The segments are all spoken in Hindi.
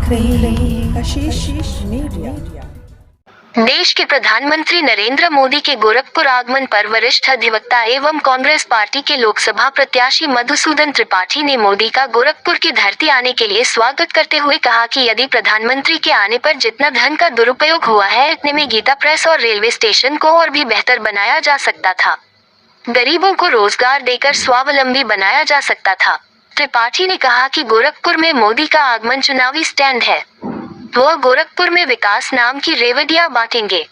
देख रहे हैं कशिश मीडिया। देश के प्रधानमंत्री नरेंद्र मोदी के गोरखपुर आगमन पर वरिष्ठ अधिवक्ता एवं कांग्रेस पार्टी के लोकसभा प्रत्याशी मधुसूदन त्रिपाठी ने मोदी का गोरखपुर की धरती आने के लिए स्वागत करते हुए कहा कि यदि प्रधानमंत्री के आने पर जितना धन का दुरुपयोग हुआ है, इतने में गीता प्रेस और रेलवे स्टेशन को और भी बेहतर बनाया जा सकता था। गरीबों को रोजगार देकर स्वावलंबी बनाया जा सकता था। त्रिपाठी ने कहा कि गोरखपुर में मोदी का आगमन चुनावी स्टैंड है। वह गोरखपुर में विकास नाम की रेवड़ियां बांटेंगे।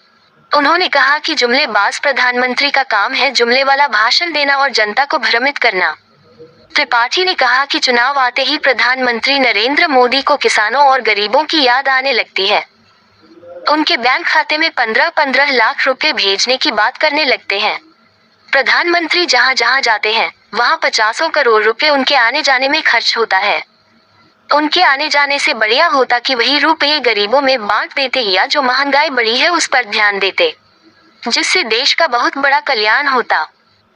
उन्होंने कहा कि जुमलेबाज प्रधानमंत्री का काम है जुमले वाला भाषण देना और जनता को भ्रमित करना। त्रिपाठी ने कहा कि चुनाव आते ही प्रधानमंत्री नरेंद्र मोदी को किसानों और गरीबों की याद आने लगती है। उनके बैंक खाते में 15-15 लाख रुपए भेजने की बात करने लगते हैं। प्रधानमंत्री जहां जहां जाते हैं वहां 50 करोड़ रुपए उनके आने जाने में खर्च होता है। उनके आने जाने से बढ़िया होता कि वही रुपये गरीबों में बांट देते या जो महंगाई बढ़ी है उस पर ध्यान देते, जिससे देश का बहुत बड़ा कल्याण होता।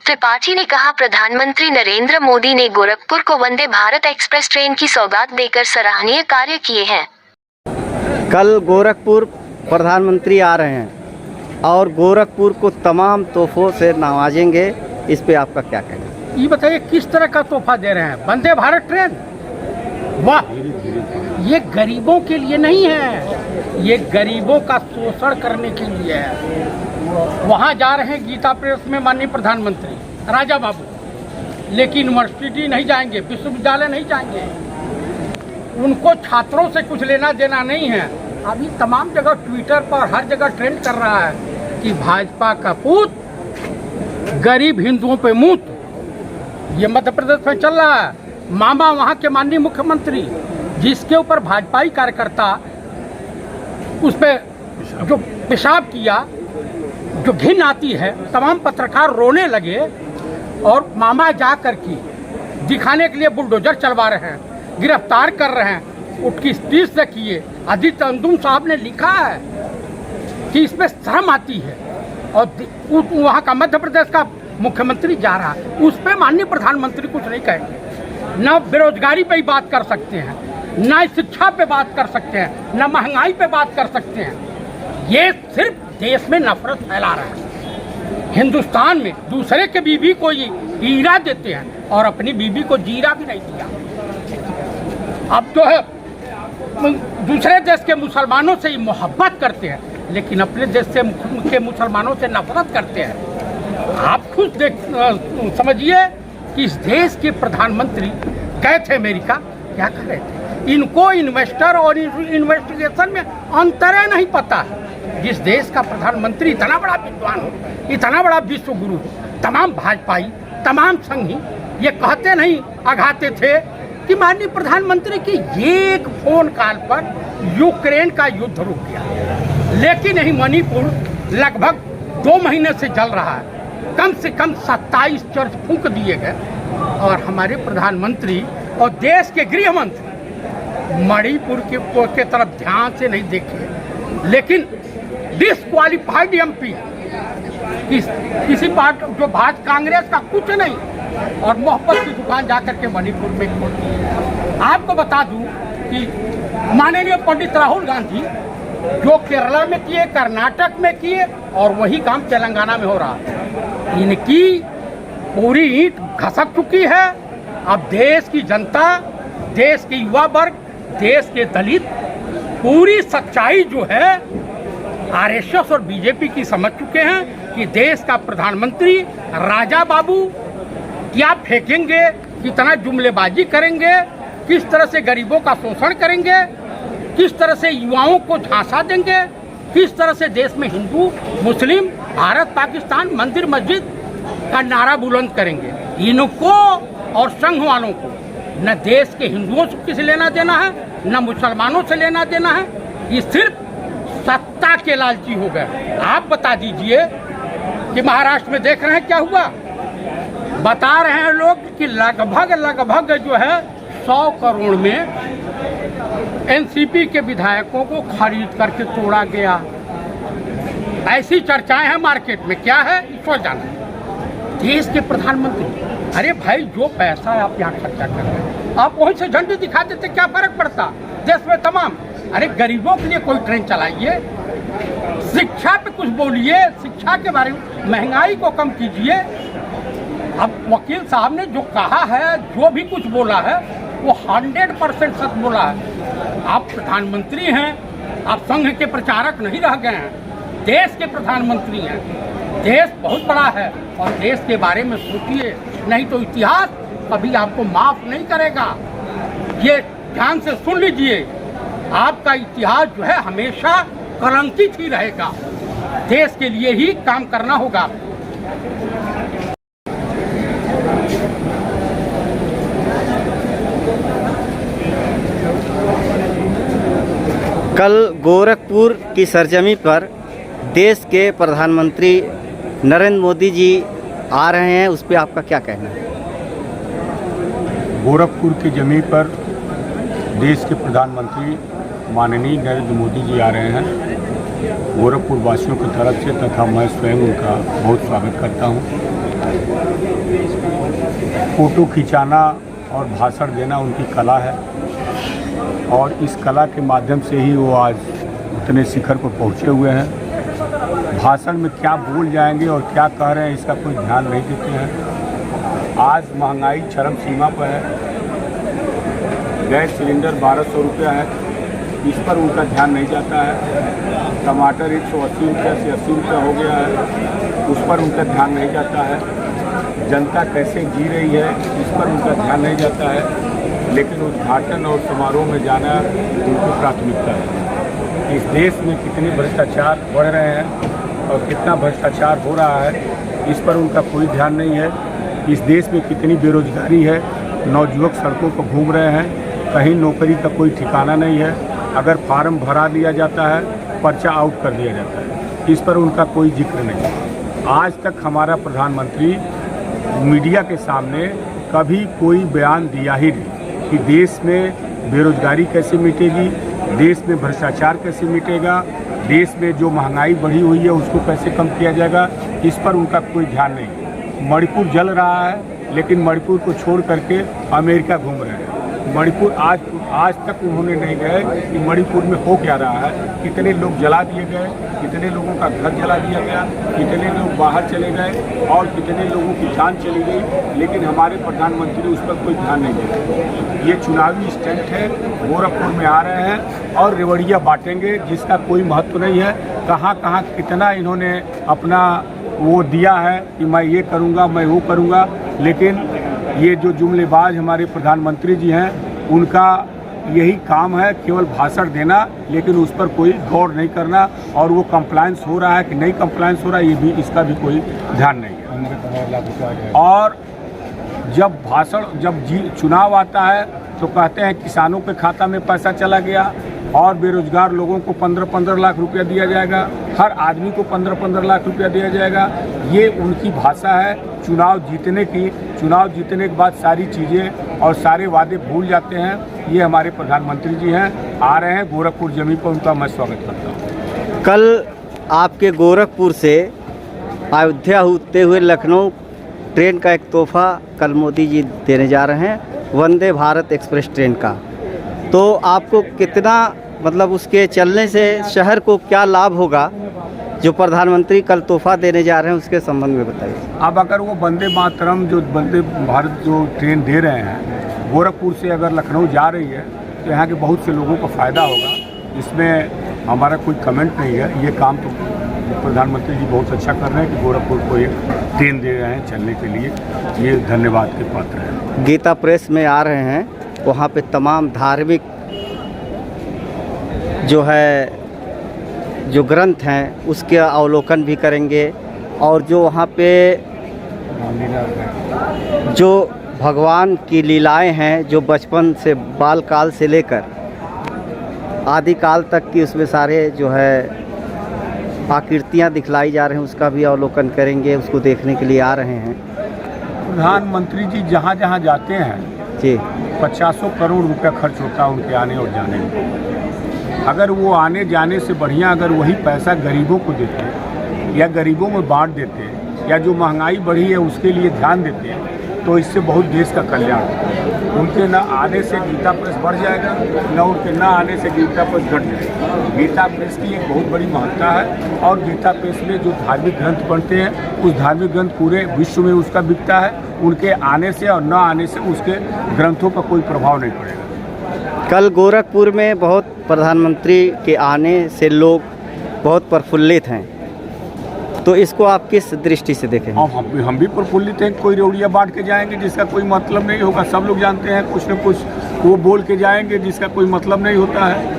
त्रिपाठी ने कहा प्रधानमंत्री नरेंद्र मोदी ने गोरखपुर को वंदे भारत एक्सप्रेस ट्रेन की सौगात देकर सराहनीय कार्य किए हैं। कल गोरखपुर प्रधानमंत्री आ रहे हैं और गोरखपुर को तमाम तोहफों से नवाजेंगे, इस पे आपका क्या कहना है? ये बताइए किस तरह का तोहफा दे रहे हैं? वंदे भारत ट्रेन, वाह! ये गरीबों के लिए नहीं है, ये गरीबों का शोषण करने के लिए है। वहाँ जा रहे हैं गीता प्रेस में माननीय प्रधानमंत्री राजा बाबू, लेकिन यूनिवर्सिटी नहीं जाएंगे, विश्वविद्यालय नहीं जाएंगे। उनको छात्रों से कुछ लेना देना नहीं है। अभी तमाम जगह ट्विटर पर हर जगह ट्रेंड कर रहा है कि भाजपा का पूत गरीब हिंदुओं पे मूत। ये मध्य प्रदेश में चल रहा है। मामा वहाँ के माननीय मुख्यमंत्री, जिसके ऊपर भाजपाई कार्यकर्ता उस पर जो पेशाब किया, जो घिन आती है, तमाम पत्रकार रोने लगे और मामा जा कर के दिखाने के लिए बुलडोजर चलवा रहे हैं, गिरफ्तार कर रहे हैं। उसकी स्पीच देखिए, आदित्य अंजुम साहब ने लिखा है कि इसमें शर्म आती है। और वहाँ का मध्य प्रदेश का मुख्यमंत्री जा रहा है, उस पर माननीय प्रधानमंत्री कुछ नहीं कहेंगे। न बेरोजगारी पे ही बात कर सकते हैं, न शिक्षा पे बात कर सकते हैं, न महंगाई पे बात कर सकते हैं। ये सिर्फ देश में नफरत फैला रहा है। हिंदुस्तान में दूसरे के बीवी को ये हीरा देते हैं और अपनी बीवी को जीरा भी नहीं दिया। अब तो है दूसरे देश के मुसलमानों से ही मोहब्बत करते हैं, लेकिन अपने देश से के मुसलमानों से नफरत करते हैं। आप खुद समझिए कि इस देश के प्रधानमंत्री गए थे अमेरिका, क्या कर रहे थे? इनको इन्वेस्टर और इन्वेस्टिगेशन में अंतर नहीं पता है। जिस देश का प्रधानमंत्री इतना बड़ा विद्वान हो, इतना बड़ा विश्व गुरु हो, तमाम भाजपाई, तमाम संघी ये कहते नहीं आघाते थे कि माननीय प्रधानमंत्री की एक फोन कॉल पर यूक्रेन का युद्ध रुक गया। लेकिन यही मणिपुर लगभग 2 महीने से जल रहा है। कम से कम 27 चर्च फूंक दिए गए और हमारे प्रधानमंत्री और देश के गृह मंत्री मणिपुर के तरफ ध्यान से नहीं देखे। लेकिन डिस्क्वालिफाइड एमपी किसी पार्टी जो भाजपा कांग्रेस का कुछ नहीं, और मोहब्बत की दुकान जाकर के मणिपुर में खोल दी। आपको बता दूं कि माननीय पंडित राहुल गांधी जो केरला में किए, कर्नाटक में किए, और वही काम तेलंगाना में हो रहा है। इनकी पूरी ईंट खसक चुकी है। अब देश की जनता, देश के युवा वर्ग, देश के दलित पूरी सच्चाई जो है आरएसएस और बीजेपी की समझ चुके हैं कि देश का प्रधानमंत्री राजा बाबू क्या फेंकेंगे, कितना जुमलेबाजी करेंगे, किस तरह से गरीबों का शोषण करेंगे, किस तरह से युवाओं को झांसा देंगे, किस तरह से देश में हिंदू मुस्लिम, भारत पाकिस्तान, मंदिर मस्जिद का नारा बुलंद करेंगे। इनको और संघ वालों को न देश के हिंदुओं से लेना देना है, न मुसलमानों से लेना देना है। ये सिर्फ सत्ता के लालची हो गए। आप बता दीजिए कि महाराष्ट्र में देख रहे हैं क्या हुआ। बता रहे हैं लोग कि लगभग जो है 100 करोड़ में एनसीपी के विधायकों को खरीद करके तोड़ा गया। ऐसी चर्चाएं हैं मार्केट में। क्या है, ईश्वर जाने। देश के प्रधानमंत्री, अरे भाई जो पैसा आप यहाँ खर्चा कर रहे हैं, आप वहीं से झंडी दिखा देते, क्या फर्क पड़ता? देश में तमाम अरे गरीबों के लिए कोई ट्रेन चलाइए, शिक्षा पे कुछ बोलिए, शिक्षा के बारे में, महंगाई को कम कीजिए। अब वकील साहब ने जो कहा है, जो भी कुछ बोला है, वो 100% सच बोला है। आप प्रधानमंत्री हैं, आप संघ के प्रचारक नहीं रह गए हैं, देश के प्रधानमंत्री हैं। देश बहुत बड़ा है और देश के बारे में सोचिए, नहीं तो इतिहास कभी आपको माफ नहीं करेगा। ये ध्यान से सुन लीजिए, आपका इतिहास जो है हमेशा कलंकित ही रहेगा। देश के लिए ही काम करना होगा। कल गोरखपुर की सरजमी पर देश के प्रधानमंत्री नरेंद्र मोदी जी आ रहे हैं, उस पर आपका क्या कहना है? गोरखपुर की जमीन पर देश के प्रधानमंत्री माननीय नरेंद्र मोदी जी आ रहे हैं। गोरखपुर वासियों की तरफ से तथा मैं स्वयं उनका बहुत स्वागत करता हूं। फोटो खिंचाना और भाषण देना उनकी कला है और इस कला के माध्यम से ही वो आज उतने शिखर पर पहुंचे हुए हैं। भाषण में क्या बोल जाएंगे और क्या कह रहे हैं इसका कोई ध्यान नहीं देते हैं। आज महंगाई चरम सीमा पर है, गैस सिलेंडर 1200 रुपया है, इस पर उनका ध्यान नहीं जाता है। टमाटर 180 रुपये से 80 रुपया हो गया है, उस पर उनका ध्यान नहीं जाता है। जनता कैसे जी रही है इस पर उनका ध्यान नहीं जाता है, लेकिन उद्घाटन और समारोह में जाना उनकी प्राथमिकता है। इस देश में कितने भ्रष्टाचार बढ़ रहे हैं और कितना भ्रष्टाचार हो रहा है इस पर उनका कोई ध्यान नहीं है। इस देश में कितनी बेरोजगारी है, नौजुवक सड़कों पर घूम रहे हैं, कहीं नौकरी का कोई ठिकाना नहीं है। अगर फार्म भरा दिया जाता है, पर्चा आउट कर दिया जाता है, इस पर उनका कोई जिक्र नहीं। आज तक हमारा प्रधानमंत्री मीडिया के सामने कभी कोई बयान दिया ही नहीं कि देश में बेरोजगारी कैसे मिटेगी, देश में भ्रष्टाचार कैसे मिटेगा, देश में जो महंगाई बढ़ी हुई है उसको कैसे कम किया जाएगा, इस पर उनका कोई ध्यान नहीं। मणिपुर जल रहा है, लेकिन मणिपुर को छोड़ करके अमेरिका घूम रहे हैं। मणिपुर आज तक उन्होंने नहीं गए कि मणिपुर में हो क्या रहा है, कितने लोग जला दिए गए, कितने लोगों का घर जला दिया गया, कितने लोग बाहर चले गए और कितने लोगों की जान चली गई, लेकिन हमारे प्रधानमंत्री उस पर कोई ध्यान नहीं दे रहे। ये चुनावी स्टंट है, गोरखपुर में आ रहे हैं और रेवड़ियाँ बांटेंगे जिसका कोई महत्व नहीं है। कहाँ कहाँ कितना इन्होंने अपना वो दिया है कि मैं ये करूँगा, मैं वो करूँगा, लेकिन ये जो जुमलेबाज हमारे प्रधानमंत्री जी हैं उनका यही काम है केवल भाषण देना, लेकिन उस पर कोई गौर नहीं करना और वो कंप्लायंस हो रहा है कि नहीं कंप्लायंस हो रहा है ये भी इसका भी कोई ध्यान नहीं है। और जब चुनाव आता है तो कहते हैं किसानों के खाता में पैसा चला गया और बेरोजगार लोगों को 15-15 लाख रुपया दिया जाएगा, हर आदमी को 15-15 लाख रुपया दिया जाएगा। ये उनकी भाषा है चुनाव जीतने की। चुनाव जीतने के बाद सारी चीज़ें और सारे वादे भूल जाते हैं। ये हमारे प्रधानमंत्री जी हैं, आ रहे हैं गोरखपुर जमीन पर, उनका मैं स्वागत करता हूँ। कल आपके गोरखपुर से अयोध्या होते हुए लखनऊ ट्रेन का एक तोहफा कल मोदी जी देने जा रहे हैं, वंदे भारत एक्सप्रेस ट्रेन का। तो आपको कितना मतलब उसके चलने से शहर को क्या लाभ होगा, जो प्रधानमंत्री कल तोहफा देने जा रहे हैं उसके संबंध में बताइए। अब अगर वो वंदे मातरम जो वंदे भारत जो ट्रेन दे रहे हैं गोरखपुर से अगर लखनऊ जा रही है तो यहाँ के बहुत से लोगों को फ़ायदा होगा, इसमें हमारा कोई कमेंट नहीं है। ये काम तो प्रधानमंत्री जी बहुत अच्छा कर रहे हैं कि गोरखपुर को एक ट्रेन दे रहे हैं चलने के लिए, ये धन्यवाद के पात्र है। गीता प्रेस में आ रहे हैं, वहाँ पे तमाम धार्मिक जो ग्रंथ हैं उसके अवलोकन भी करेंगे और जो वहाँ पे जो भगवान की लीलाएं हैं, जो बचपन से बाल काल से लेकर आदि काल तक की उसमें सारे जो है आकृतियाँ दिखलाई जा रही हैं उसका भी अवलोकन करेंगे, उसको देखने के लिए आ रहे हैं। प्रधानमंत्री जी जहाँ जहाँ जाते हैं जी 50 करोड़ रुपया खर्च होता है उनके आने और जाने में। अगर वो आने जाने से बढ़िया अगर वही पैसा गरीबों को देते या गरीबों में बांट देते या जो महंगाई बढ़ी है उसके लिए ध्यान देते तो इससे बहुत देश का कल्याण होगा। उनके न आने से गीता प्रेस बढ़ जाएगा, न उनके न आने से गीता प्रेस घट जाएगा। गीता प्रेस की एक बहुत बड़ी महत्ता है और गीता प्रेस में जो धार्मिक ग्रंथ बनते हैं उस धार्मिक ग्रंथ पूरे विश्व में उसका बिकता है। उनके आने से और न आने से उसके ग्रंथों पर कोई प्रभाव नहीं पड़ेगा। कल गोरखपुर में बहुत प्रधानमंत्री के आने से लोग बहुत प्रफुल्लित हैं, तो इसको आप किस दृष्टि से देखें? हम भी प्रफुल्लित हैं। कोई रेवड़िया बांट के जाएंगे जिसका कोई मतलब नहीं होगा। सब लोग जानते हैं कुछ न कुछ वो बोल के जाएंगे जिसका कोई मतलब नहीं होता है।